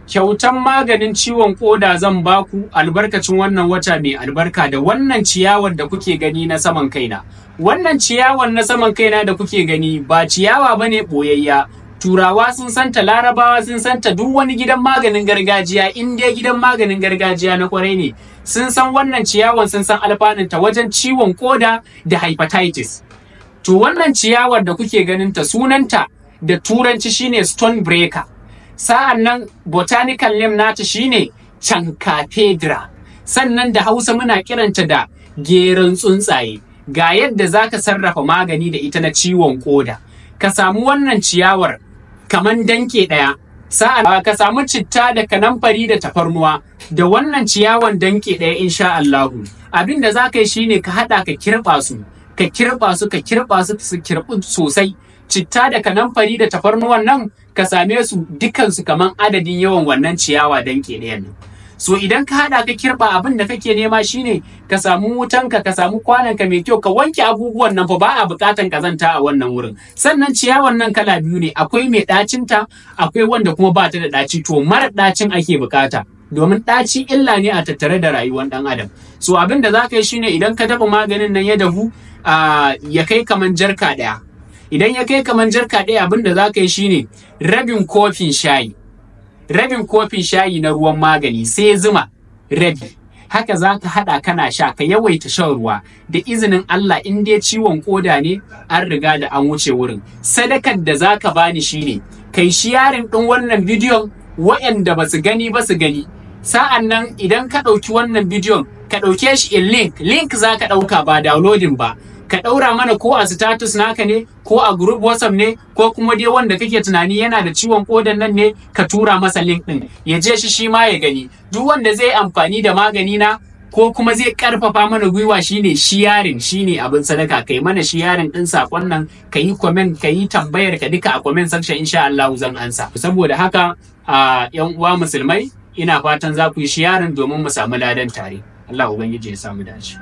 kyautan maganin ciwon koda zan baku albarkacin wannan wata mai albarka da wannan ciyawar da kuke gani na saman kaina. Wannan ciyawar na saman kaina da kuke gani ba ciyawa bane boyayya. Turawa sun santa, Larabawa sun santa, duk wani gidan maganin gargajiya in dai gidan maganin gargajiya na kwarai ne sun san wannan ciyawar, sun san alfanunta wajen ciwon koda da hepatitis. To wannan ciyawar da kuke ganin ta sunanta da turanci shine stone breaker. Sa'an nan botanical name nata shine Chancapedra. Sannan da Hausa muna kiranta da geron tsuntsaye. Ga yadda zaka sarrafa magani da ita na ciwon koda. Ka samu wannan ciyawar kaman danke ɗaya. Sa'an ka samu citta da kanamfari da tafarnuwa da wannan ciyawan danke ɗaya insha Allahu. Abin da zaka yi shine ka haɗa ka kirɓa su. Ka kirɓa su su kirɓu sosai. Citta da kanamfari da tafarnuwan nan ka same su dukansu kaman adadin yawan wannan ciyawa danke ɗayan nan. So idan ka haɗa ka kirɓa abin da kake nema shine ka samu wutanka, ka samu kwananka mai kyau, ka wanke abubuwan nan fa ba a buƙatan kazanta a wannan wurin. Sannan ciyawan nan kala biyu ne, akwai mai ɗacinta, akwai wanda kuma ba ta da ɗaci, to mara ɗacin ake buƙata. Domin ɗaci illa ne a tattare da rayuwar ɗan adam. So abin da za ka yi shine idan ka dafa maganin nan ya dahu ya kai kaman jarka ɗaya. Idan ya kai kaman jarka ɗaya abin da za ka yi shine rabin kofin shayi na ruwan magani sai zuma rabi. Haka za ka haɗa kana sha, ka yawaita shan ruwa da izinin Allah. In dai ciwon koda ne an riga da an wuce wurin. Sadakar da za ka bani shine kai sharing ɗin wannan bidiyon waɗanda ba su gani ba su gani. Sa'an nan idan ka ɗauki wannan bidiyon ka ɗauke shi in link za ka ɗauka ba downloading ba. Ka ɗaura mana ko a status naka ne, ko a group WhatsApp ne, ko kuma dai wanda kake tunani yana da ciwon kodan nan ne, ka tura masa link ɗin ya je shi ma ya gani. Duk wanda zai amfani da magani na ko kuma zai karfafa mana gwiwa shine sharing, shine abin sadaka. Kai mana sharing ɗin sakon nan, ka yi comment, ka yi tambayar ka duka a comment section, insha Allah zan ansa. Saboda haka yan uwa musulmai, ina fatan za ku yi sharing domin mu samu ladan tare. Allah ubangiji ya samu dace.